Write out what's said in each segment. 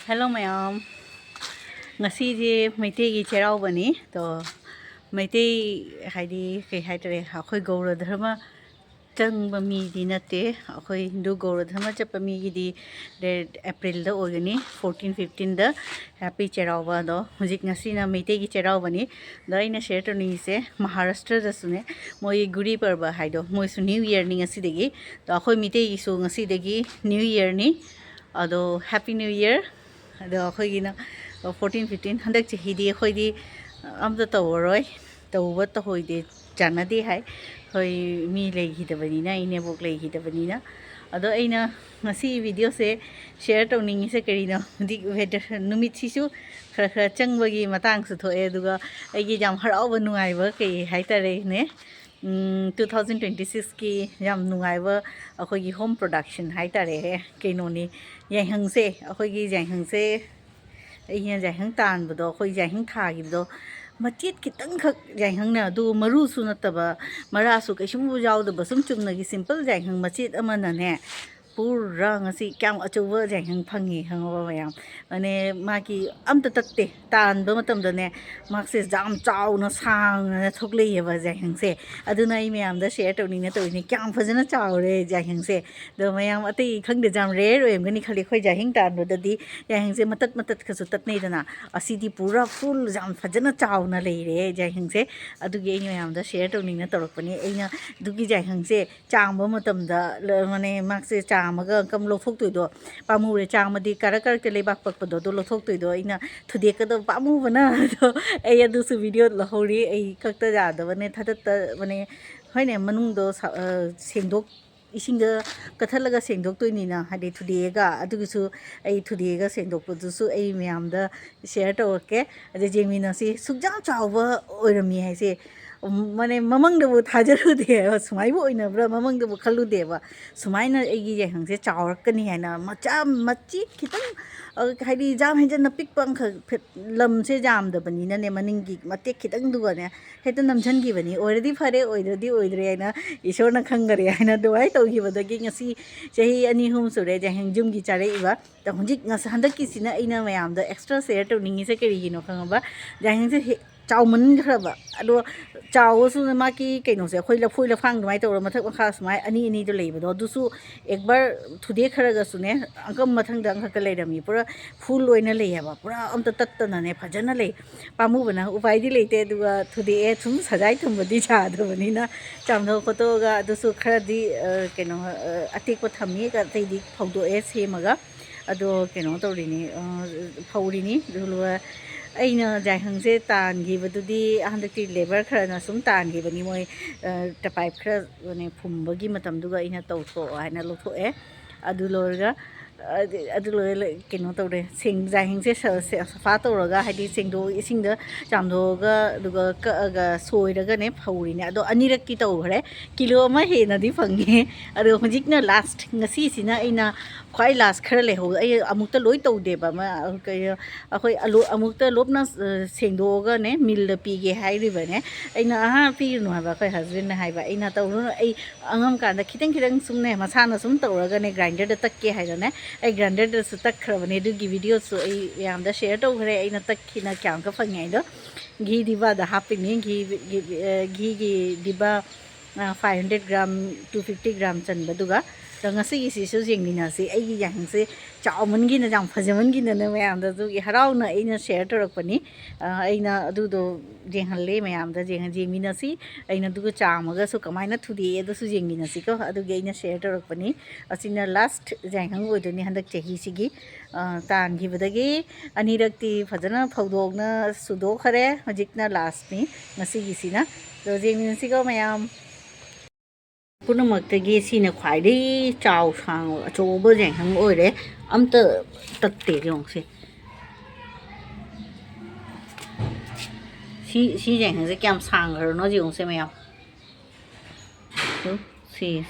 Hello mayam. Ngasi ji Meitei gi cheraubani to Meitei haidi kai haitare akhoi gaura dharma changba mi di nate akhoi Hindu gaura dharma chappa mi gi di April da ogani 14-15 da happy cherauba do hujik ngasi na Meitei gi cheraubani da ina share to ni se Maharashtra da sune moi guri parba haido moi su new year ni ngasi degi to akhoi Meitei gi su ngasi degi new year ni ado happy new year ado akhoi 14-15 handak chahi di akhoi di amda tawroi tawba to hoi de chana de hai hoi mi lei hi da bani na ine bok lei hi da bani na ado aina ngasi video se share to ningi se kari na di weather numit si su khara khara changbagi matang su thoe aduga aigi jam harauba nungaiba kai haitare ne 2026 ki jam nungaiba akhoi gi home production haitare kaino ni yanghang se akhoi gi yanghang se ai yanghang tan bdo akhoi yanghang tha gi bdo machit kitang khak yanghang na du maru su nataba mara su kaisum bu jaw da basum chumna gi simple yanghang machit amana ne pura ngasi kyam Achouba yanghang phangi hangwa mayam ane maki amta tatte tan ba matam da ne makse jam chaw na sang na thoklei yeba yanghang se aduna I mayam da share to ni na to ni kyam phajana chaw re yanghang se do mayam atai khang de jam re ro em gani khali khoi yanghang tan do da di yanghang se matat khasu tat nei dana asi di pura full jam phajana chaw na lei re yanghang se adu ge ni mayam da share to ni na torok pani aina dugi yanghang se chang ba matam da mane makse amaga kam lo thok tuido pamu re chang madi karak te lebak pak do lo thok tuido ina thude ka do pamu bana do ai adu su video lo hori ai kakta ja da bane thatat mane hoine manung do sengdok isingda kathalaga sengdok toini na hade thude ga adu su ai thude ga sengdok pu su ai myam da share to ke ade yengminasi sugjam chawba oirami hai se mane mamang da bu thajaru de sumai bo ina bra mamang da bu khalu de ba sumai na egi yanghang se chawrak kani haina macha machi kitang haidi jam hen na pik pang lam se jam da bani na ne maning gi mate kitang du ne heta namjan gi bani already phare oidadi oidre haina ishor na khangare haina duai to gi badagi ngasi chahi ani hum sure yanghang jum gi chare iba ta hunjik ngas handak ki sina ina mayam da extra share to ningi se keri gi no khangaba yanghang se chawman khraba ado chawo su ma ki kaino se khoi la phoi la phang mai to mathak makha smai ani do leiba do du su ekbar thude khara ga su ne angam mathang dang kha ka leirami pura full oina leiya ba pura amta tattana ne phajana lei pamu bana upai di leite du ga thude e thum sajai thum badi cha do bani na chamno photo ga du su khara di kaino atik ko thami ga tei di phaudo e semaga ado kaino to rini phaurini du aina yanghang se tan gi badudi handakti labor khara na sum tan gi bani moi tapai khara ne phumba gi matam duga ina taw tho haina lo tho e adu lorga adu lo keno tawre sing yanghang se safa tawraga haidi singdo isingda chamdo ga duga ka ga soiraga ne phauri ne ado anirak ki taw khare kilo ma he na di phangi ado hojik na last ngasi sina ina khwai last khara le ho ai amukta loi taw de ba ma akhoi alu amukta lopna sengdo ga ne mil da pi ge hai ri ba ne aina ha pi nu ha ba khoi husband na hai ba aina taw no ai angam kan da khitang sum ne masa na sum tawraga ne grinder da tak ke hai da ne ai grinder da su tak khra ba ne du gi video su ai yam da share taw khare aina tak khina kyam ka phangai do ghi diba da happy ni ghi diba 500 gram 250 gram chan baduga ngasi gi si su yengminasi aigi yanghang se chawman gi na jam phajaman gi na mayam da du gi harau na aina share to rakpani aina adu do jenghalle mayam da yengminasi aina du chamaga su kamai na thudi edu su yengminasi ko adu gi aina share to rakpani asina last yanghang oidoni handak chahi sigi tan gi badagi anirakti phajana phaudok na sudo khare hojikna last ni ngasi gi sina do yengminasi ko mayam punamakta gi sina khwaidai chaw sang Achouba yanghang oire amta tatte jong se si yanghang se kyam sang gar no jong se mayam do si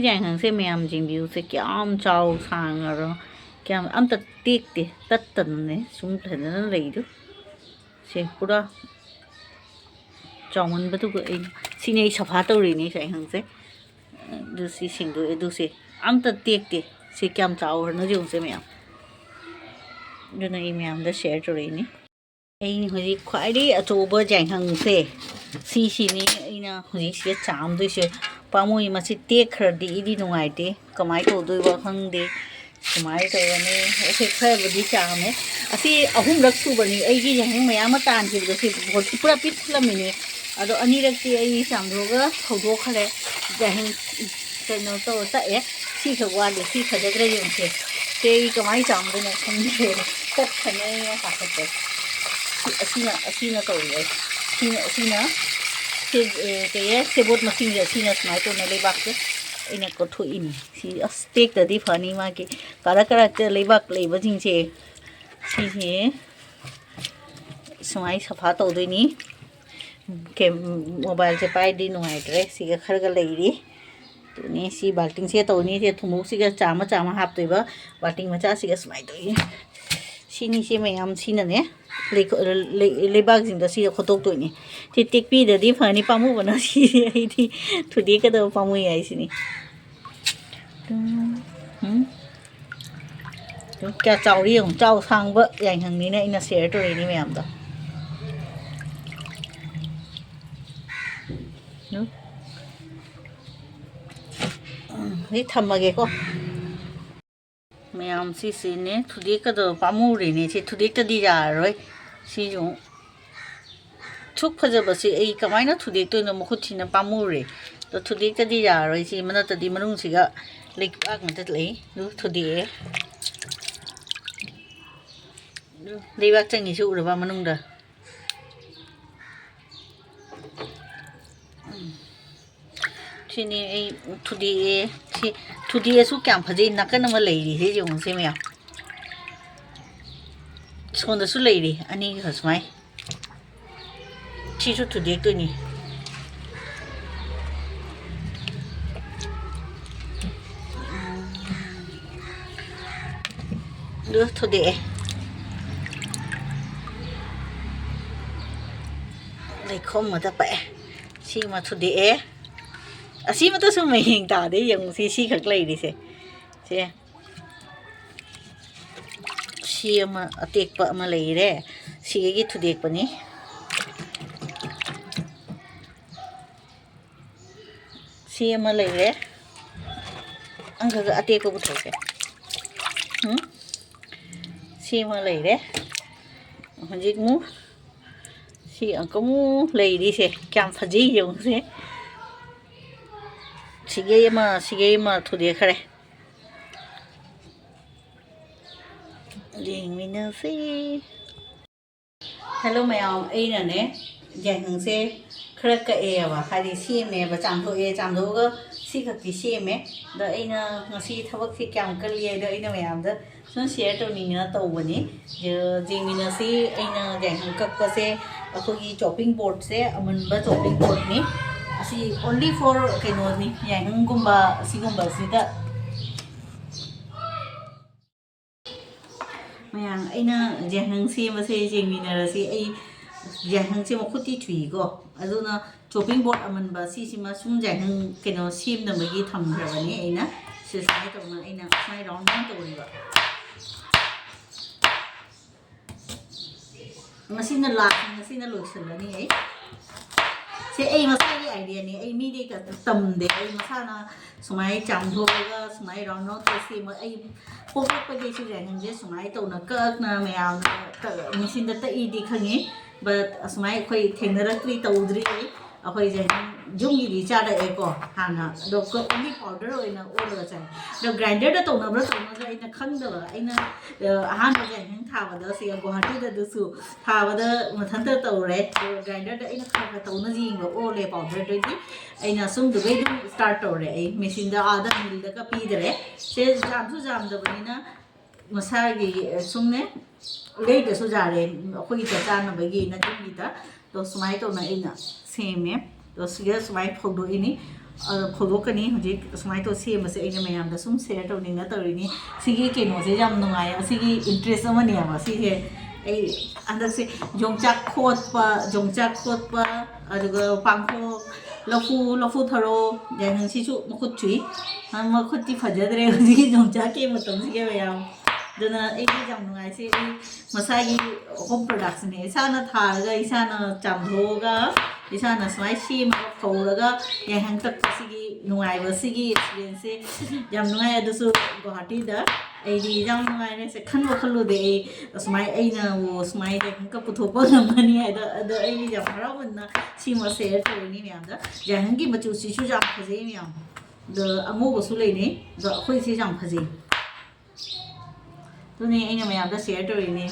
yanghang se mayam jing biu se kyam chaw sang gar kyam amta tik te tattan ne sum thana lei do se pura chawman batu ko ai sinai safa to ri ni sai hang se du si sing du se am ta tek te ꯁꯤ ꯀꯌꯥꯝ ꯆꯥꯎꯈ꯭ꯔꯅꯣ ꯌꯦꯡꯉꯨꯁꯦ ꯃꯌꯥꯝ ꯑꯗꯨꯅ ꯑꯩ ꯃꯌꯥꯝꯗ ꯁꯤꯌꯔ ꯇꯧꯔꯛꯏꯅꯤ ꯑꯩꯅ ꯍꯧꯖꯤꯛ ꯈ꯭ꯋꯥꯏꯗꯒꯤ ꯑꯆꯧꯕ ꯌꯥꯏꯉꯪꯁꯦ ꯁꯤꯁꯤꯅꯤ ꯑꯩꯅ ꯍꯧꯖꯤꯛ ꯁꯤꯗ ꯆꯥꯝꯗꯣꯏꯁꯦ ꯄꯥꯝꯃꯨꯏ ꯃꯁꯤ ꯇꯦꯛꯈ꯭ꯔꯗꯤ ꯑꯩꯗꯤ ꯅꯨꯡꯉꯥꯏꯇꯦ ꯀꯃꯥꯏꯅ ꯇꯧꯗꯣꯏꯕ ꯈꯪꯗꯦ ꯁꯨꯃꯥꯏꯅ ꯇꯧꯔꯅꯤ ꯑꯁꯤ ꯈꯔꯕꯨꯗꯤ ꯆꯥꯝꯃꯦ ꯑꯁꯤ ꯑꯍꯨꯝꯂꯛ ꯁꯨꯕꯅꯤ ꯑꯩꯒꯤ ꯌꯥꯏꯉꯪ ꯃꯌꯥꯝ ꯑꯃ ꯇꯥꯟꯈꯤꯕꯗꯣ ꯁꯤ ꯄꯨꯔꯥ ꯄꯤꯛꯁꯤꯜꯂꯝꯃꯤꯅꯦ ꯑꯗꯣ ꯑꯅꯤꯔꯛꯇꯤ ꯑꯩ ꯆꯥꯝꯊꯣꯛꯑꯒ ꯐꯧꯗꯣꯛꯈ꯭ꯔꯦ ꯌꯥꯏꯉꯪ ꯀꯩꯅꯣ ꯇꯧꯔ ꯇꯛꯑꯦ ꯁꯤꯈꯛ ꯋꯥꯠꯂꯤ ꯁꯤ ꯐꯖꯗ꯭ꯔꯦ ꯌꯦꯡꯁꯦ ꯁꯤ ꯑꯩ ꯀꯃꯥꯏꯅ ꯆꯥꯝꯗꯣꯏꯅꯣ ꯈꯪꯗꯦ ꯇꯠꯈ꯭ꯔꯅꯤ ꯑꯩꯅ ꯄꯥꯈꯠꯄꯦ ꯑꯁꯤꯅ ꯇꯧꯔꯤꯦ ꯑꯁꯤꯅ ꯀꯩ ꯁꯦꯕꯣꯠ ꯃꯁꯤꯡꯁꯦ ꯑꯁꯤꯅ ꯁꯨꯃꯥꯏꯅ ꯇꯧꯅ ꯂꯩꯕꯥꯛꯁꯦ ꯑꯩꯅ ꯀꯣꯊꯣꯛꯏꯅꯤ ꯁꯤ ꯑꯁ ꯇꯦꯛꯇꯗꯤ ꯐꯅꯤ ꯃꯥꯒꯤ ꯀꯥꯔꯛꯇ ꯂꯩꯕꯥꯛ ꯂꯩꯕꯁꯤꯡꯁꯦ ꯁꯤꯁꯦ ꯁꯨꯃꯥꯏꯅ ꯁꯐꯥ ꯇꯧꯗꯣꯏꯅꯤ ꯃꯣꯕꯥꯏꯜꯁꯦ ꯄꯥꯏꯗꯤ ꯅꯨꯡꯉꯥꯏꯇ꯭ꯔꯦ ꯁꯤꯒ ꯈꯔꯒ ꯂꯩꯔꯤ ꯑꯗꯨꯅꯤ ꯁꯤ ꯕꯥꯜꯇꯤꯡꯁꯦ ꯇꯧꯅꯤ ꯁꯤ ꯊꯨꯝꯃꯣꯛꯁꯤꯒ ꯆꯥꯝꯃ ꯍꯥꯞꯇꯣꯏꯕ ꯕꯥꯜꯇꯤꯡ ꯃꯆꯥꯁꯤꯒ ꯁꯨꯃꯥꯏꯅ ꯇꯧꯏ ꯁꯤꯅꯤꯁꯦ ꯃꯌꯥꯝ ꯁꯤꯅꯅꯦ ꯂꯩꯕꯥꯛꯁꯤꯡꯗꯣ ꯁꯤꯗ ꯈꯣꯠꯇꯣꯛꯇꯣꯏꯅꯤ ꯁꯤ ꯇꯦꯛꯄꯤꯗꯗꯤ ꯐꯅꯤ ꯄꯥꯝꯃꯨꯕꯅ ꯁꯤꯁꯦ ꯑꯩꯗꯤ ꯊꯨꯗꯦꯛꯀꯗꯕ ꯄꯥꯝꯃꯨꯏ ꯍꯥꯏꯁꯤꯅꯤ ꯀꯌꯥ ꯆꯥꯎꯔꯤ ꯌꯦꯡꯉꯨ ꯆꯥꯎ ꯁꯥꯡꯕ ꯌꯥꯏꯉꯪꯅꯤꯅ ꯑꯩꯅ ꯁꯤꯌꯔ ꯇꯧꯔꯛꯏꯅꯤ ꯃꯌꯥꯝꯗꯣ ꯍꯧꯖꯤꯛ ꯊꯝꯃꯒꯦꯀꯣ ꯃꯌꯥꯝ ꯁꯤꯁꯤꯅꯦ ꯊꯨꯗꯦꯛꯀꯗꯕ ꯄꯥꯝꯃꯨꯔꯦꯅꯦ ꯁꯤ ꯊꯨꯗꯦꯛꯇꯗꯤ ꯌꯥꯔꯔꯣꯏ ꯁꯤꯁꯨ ꯁꯨꯛ ꯐꯖꯕꯁꯤ ꯑꯩ ꯀꯃꯥꯏꯅ ꯊꯨꯗꯦꯛꯇꯣꯏꯅꯣ ꯃꯈꯨꯠꯁꯤꯅ ꯄꯥꯝꯃꯨꯔꯦ ꯑꯗꯣ ꯊꯨꯗꯦꯛꯇꯗꯤ ꯌꯥꯔꯔꯣꯏ ꯁꯤ ꯃꯅꯠꯇꯗꯤ ꯃꯅꯨꯡꯁꯤꯒ ꯂꯩꯕꯥꯛ ꯉꯥꯛꯇ ꯂꯩ ꯑꯗꯨ ꯊꯨꯗꯦꯛꯑꯦ ꯂꯩꯕꯥꯛ ꯆꯪꯉꯤꯁꯤ ꯎꯔꯕ ꯃꯅꯨꯡꯗ ꯁꯤꯅꯤ ꯑꯩ ꯊꯨꯗꯦꯛꯑꯦ ꯁꯤ ꯊꯨꯗꯦꯛꯑꯁꯨ ꯀꯌꯥꯝ ꯐꯖꯩ ꯅꯥꯀꯟ ꯑꯃ ꯂꯩꯔꯤꯁꯦ ꯌꯦꯡꯉꯨꯁꯦ ꯃꯌꯥꯝ ꯁꯣꯟꯗꯁꯨ ꯂꯩꯔꯤ ꯑꯅꯤꯒ ꯁꯨꯃꯥꯏ ꯁꯤꯁꯨ ꯊꯨꯗꯦꯛꯇꯣꯏꯅꯤ ꯑꯗꯨ ꯊꯨꯗꯦꯛꯑꯦ ꯂꯩꯈꯣꯝ ꯑꯃꯗ ꯄꯛꯑꯦ ꯁꯤꯃ ꯊꯨꯗꯦꯛꯑꯦ ꯑꯁꯤꯃꯇꯁꯨ ꯃꯌꯦꯡ ꯇꯥꯗꯦ ꯌꯦꯡꯉꯨꯁꯤ ꯁꯤꯈꯛ ꯂꯩꯔꯤꯁꯦ ꯁꯤ ꯑꯃ ꯑꯇꯦꯛꯄ ꯑꯃ ꯂꯩꯔꯦ ꯁꯤꯒꯤ ꯊꯨꯗꯦꯛꯄꯅꯤ ꯁꯤ ꯑꯃ ꯂꯩꯔꯦ ꯑꯪꯈꯒ ꯑꯇꯦꯛꯄ ꯄꯨꯊꯣꯛꯀꯦ ꯁꯤ ꯑꯃ ꯂꯩꯔꯦ ꯍꯧꯖꯤꯛ ꯑꯃꯨꯛ ꯁꯤ ꯑꯃꯨꯛ ꯂꯩꯔꯤꯁꯦ ꯀꯌꯥꯝ ꯐꯖꯩ ꯌꯦꯡꯉꯨꯁꯦ ꯁꯤꯒꯩ ꯑꯃ ꯊꯨꯗꯦꯛꯈ꯭ꯔꯦ ꯌꯦꯡꯃꯤꯟꯅꯁꯤ ꯍꯦꯜꯂꯣ ꯃꯌꯥꯝ ꯑꯩꯅꯅꯦ ꯌꯥꯏꯉꯪꯁꯦ ꯈꯔ ꯀꯛꯑꯦꯕ ꯍꯥꯏꯗꯤ ꯁꯦꯝꯃꯦꯕ ꯆꯥꯝꯊꯣꯛꯑꯒ ꯁꯤ ꯈꯛꯇꯤ ꯁꯦꯝꯃꯦ ꯑꯗꯣ ꯑꯩꯅ ꯉꯁꯤ ꯊꯕꯛꯁꯦ ꯀꯌꯥꯝ ꯀꯜꯂꯤ ꯍꯥꯏꯗꯣ ꯑꯩꯅ ꯃꯌꯥꯝꯗ ꯁꯨꯝ ꯁꯤꯌꯔ ꯇꯧꯅꯤꯡꯉꯅ ꯇꯧꯕꯅꯤ ꯌꯦꯡꯃꯤꯟꯅꯁꯤ ꯑꯩꯅ ꯌꯥꯏꯉꯪ ꯀꯛꯄꯁꯦ ꯑꯩꯈꯣꯏꯒꯤ ꯆꯣꯞꯄꯤꯡ ꯕꯣꯔꯗꯁꯦ ꯑꯃꯟꯕ ꯆꯣꯞꯄꯤꯡ ꯕꯣꯔꯗꯅꯤ ꯑꯁꯤ ꯑꯣꯟꯂꯤ ꯐꯣꯔ ꯀꯩꯅꯣꯅꯤ ꯌꯥꯏꯉꯪꯒꯨꯝꯕ ꯑꯁꯤꯒꯨꯝꯕꯁꯤꯗ ꯃꯌꯥꯝ ꯑꯩꯅ ꯌꯥꯏꯉꯪ ꯁꯦꯝꯕꯁꯦ ꯌꯦꯡꯃꯤꯟꯅꯔꯁꯤ ꯑꯩ ꯌꯥꯏꯉꯪꯁꯦ ꯃꯈꯨꯠꯇꯤ ꯊꯨꯏꯀꯣ ꯑꯗꯨꯅ ꯆꯣꯞꯄꯤꯡ ꯕꯣꯔꯗ ꯑꯃꯟꯕ ꯁꯤꯁꯤꯃ ꯁꯨꯝ ꯌꯥꯏꯉꯪ ꯀꯩꯅꯣ ꯁꯦꯝꯅꯕꯒꯤ ꯊꯝꯈ꯭ꯔꯕꯅꯤ ꯑꯩꯅ ꯁꯨꯃꯥꯏꯅ ꯇꯧꯅ ꯑꯩꯅ ꯁꯨꯃꯥꯏꯅ ꯔꯥꯎꯟ ꯔꯥꯎꯟ ꯇꯧꯔꯤꯕ ꯉꯁꯤꯅ ꯂꯥꯁ ꯉꯁꯤꯅ ꯂꯣꯏꯁꯤꯜꯂꯅꯤ ꯑꯩ ꯁꯤ ꯑꯩ ꯃꯁꯥꯒꯤ ꯑꯥꯏꯗꯤꯌꯥꯅꯤ ꯑꯩ ꯃꯤꯗꯤ ꯇꯝꯗꯦ ꯑꯩ ꯃꯁꯥꯅ ꯁꯨꯃꯥꯏꯅ ꯆꯥꯝꯊꯣꯛꯑꯒ ꯁꯨꯃꯥꯏꯅ ꯔꯥꯎꯟ ꯔꯥꯎꯟ ꯇꯧ ꯁꯦꯝꯕ ꯑꯩ ꯄꯣꯛꯂꯛꯄꯗꯒꯤꯁꯨ ꯌꯥꯏꯉꯪꯁꯦ ꯁꯨꯃꯥꯏꯅ ꯇꯧꯅ ꯀꯛꯅ ꯃꯌꯥꯝꯅ ꯃꯦꯆꯤꯟꯗ ꯇꯛꯏꯗꯤ ꯈꯪꯉꯤ ꯕꯠ ꯑꯁꯨꯃꯥꯏꯅ ꯑꯩꯈꯣꯏ ꯊꯦꯡꯅꯔꯛꯇ꯭ꯔꯤ ꯇꯧꯗ꯭ꯔꯤ ꯑꯩꯈꯣꯏꯁꯦ ꯌꯨꯝꯒꯤꯗꯤ ꯆꯥꯔꯛꯑꯦꯀꯣ ꯍꯥꯟꯅ ꯑꯗꯣ ꯑꯣꯟꯂꯤ ꯄꯥꯎꯗꯔ ꯑꯣꯏꯅ ꯑꯣꯜꯂꯒ ꯆꯥꯏ ꯑꯗꯣ ꯒ꯭ꯔꯥꯏꯟꯗꯔꯗ ꯇꯧꯅꯕ꯭ꯔꯥ ꯑꯩꯅ ꯈꯪꯗꯕ ꯑꯩꯅ ꯑꯍꯥꯟꯕ ꯌꯥꯏꯉꯪ ꯊꯥꯕꯗ ꯁꯤꯒ ꯒꯨꯋꯥꯍꯥꯇꯤꯗꯁꯨ ꯊꯥꯕꯗ ꯃꯊꯟꯇ ꯇꯧꯔꯦ ꯒ꯭ꯔꯥꯏꯟꯗꯔꯗ ꯑꯩꯅ ꯈꯔ ꯇꯧꯅ ꯌꯦꯡꯕ ꯑꯣꯜꯂꯦ ꯄꯥꯎꯗꯔꯗꯒꯤ ꯑꯩꯅ ꯁꯨꯝꯗꯨꯒꯩ ꯑꯗꯨꯝ ꯁ꯭ꯇꯥꯔꯠ ꯇꯧꯔꯦ ꯑꯩ ꯃꯦꯆꯤꯟꯗ ꯑꯥꯗ ꯃꯤꯜꯗꯒ ꯄꯤꯗꯔꯦ ꯁꯦ ꯌꯥꯝꯁꯨ ꯌꯥꯝꯗꯕꯅꯤꯅ ꯃꯁꯥꯒꯤ ꯁꯨꯝꯅꯦ ꯂꯩꯗꯁꯨ ꯌꯥꯔꯦ ꯑꯩꯈꯣꯏꯒꯤ ꯆꯥꯅꯕꯒꯤ ꯅꯠꯇꯕꯤꯗ ꯑꯗꯣ ꯁꯨꯃꯥꯏꯅ ꯇꯧꯅ ꯑꯩꯅ ꯁꯦꯝꯃꯦ ꯑꯗꯣ ꯁꯤꯗ ꯁꯨꯃꯥꯏꯅ ꯐꯧꯗꯣꯛꯏꯅꯤ ꯐꯧꯗꯣꯛꯀꯅꯤ ꯍꯧꯖꯤꯛ ꯁꯨꯃꯥꯏꯅ ꯇꯧ ꯁꯦꯝꯕꯁꯦ ꯑꯩꯅ ꯃꯌꯥꯝꯗ ꯁꯨꯝ ꯁꯦꯌꯔ ꯇꯧꯅꯤꯡꯉ ꯇꯧꯔꯤꯅꯤ ꯁꯤꯒꯤ ꯀꯩꯅꯣꯁꯦ ꯌꯥꯝ ꯅꯨꯡꯉꯥꯏ ꯑꯁꯤꯒꯤ ꯏꯟꯇꯔꯦꯁ ꯑꯃꯅꯦꯕ ꯁꯤꯁꯦ ꯑꯩ ꯍꯟꯗꯛꯁꯦ ꯌꯣꯡꯆꯥꯛ ꯈꯣꯠꯄ ꯑꯗꯨꯒ ꯄꯥꯡꯈꯣꯛ लफू थरो याइहंग सिसु मखुत चुई मखुती फजद्रे हजी जोंचा के मतम सिगे मयाम दना एगी जाम नुंगाइ से मसागी होम प्रोडक्शन है इसाना थारगा इसाना चामधोगा इसाना स्माइ सेम फौरगा याइहंग तक सिगी नुंगाइ बसिगी एक्सपीरियंस से जाम नुंगाइ अदसु गुवाहाटी दा एदी जाम नुंगाइ ने से खन खलु दे स्माइ एना वो स्माइ दे का पुथोपा गमनी है द एदी जाम हरावना सीमा शेयर तोनी म्याम दा याइहंग की मचु सिसु जाम फजे म्याम द अमो बसु लेने द अखोइ से जाम फजे तो नहीं इन्हें मैं आपका शेयर तो इन्हें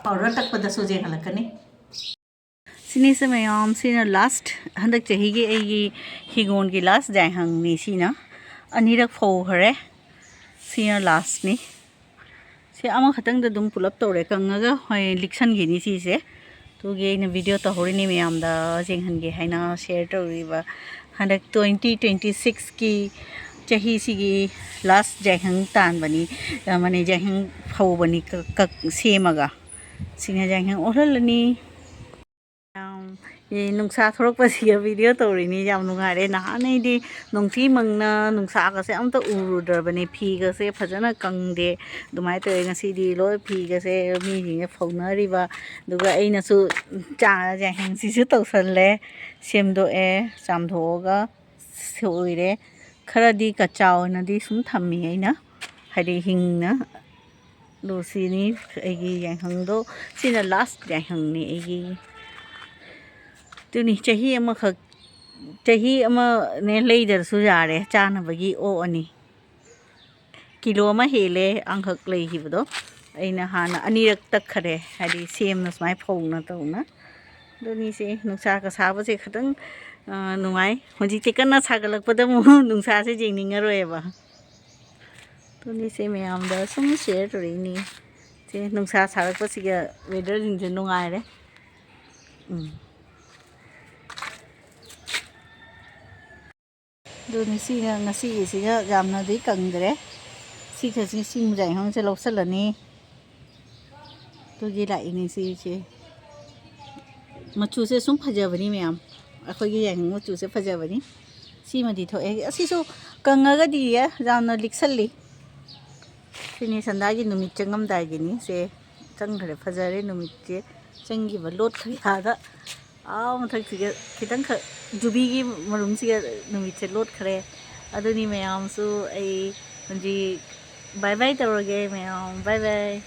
और तक पता सोचे हलक ने सिने से मैं आम सिना लास्ट हंदक चाहिए ये हिगोन की लास्ट जायहंग ने सिना अनिरक फो हरे सिना लास्ट ने से आमा खतंग द दुम पुलअप तोरे कंगा होय लिक्सन गिनी सी से तो ये इन वीडियो तो होरी नहीं मैं आम दा जेंहन गे है ना शेयर तो रिवा हंदक 2026 की चाही सिगी लास्ट जायहंग तान बनी माने जायहंग फौ बनी सेमगा सिंगा जायहंग ओहलनी ये नुंसा थोड़क पसिया वीडियो तोरिनी जाम नुंगारे नहानैदि नोंथि मंगना नुंसा गसे अमत उरुदरबने फी गसे फजना कंगदे दुमाय तोय ngasiदी लोय फी गसे मीजिंगे फौनरिबा दुगा अइनासु चा जायहंग सिसु तौसले सेमदोए चामधोगा सोइरे खरदी कचावनदी सुम थम्मी अइना हाइदि हिंगना दोसिनी एगी जायहंगदो सिना लास्ट जायहंगनी एगी तुनी चाही अमखक चाही अमा ने लेदरसु यारे चानबगी ओ अनि किलो अमा हेले अंखक लेहिबदो अइना हाना अनिरक तखरे हादि सेमना स्माइ फौना तौना दोनी से नुंसा का साबसे खतंग नुंगाइ होजिते कन्ना सागलकपदा मु नुंसा से जेंनिंगरोएबा दोनी से मयाम दा सुम शेयर तोरिनी से नुंसा सागलकपसिगा वेदर जिंजे नुंगाइरे दोनी सिगा ngasi सिगा जामना दै कंगद्रे सिखसि सिम जायहंग से लौसलनी तो ये लाइनी से मचु से सुम फजबनी मैम अखोगी जायहंग मचु से फजबनी सिमदि थोए असिसु कंगगदि जामना लिक्सल्ली सिनी संदागी नुमित चंगम दागिनी से चंगरे फजरे नुमित से चंगी बलोट खयादा आओ मथक सिगे खितंग जुबीगी मरुम सिगे नुमित से लोट खरे अदुनी मैम सु आई जी बाय बाय तौरगे मैम बाय बाय।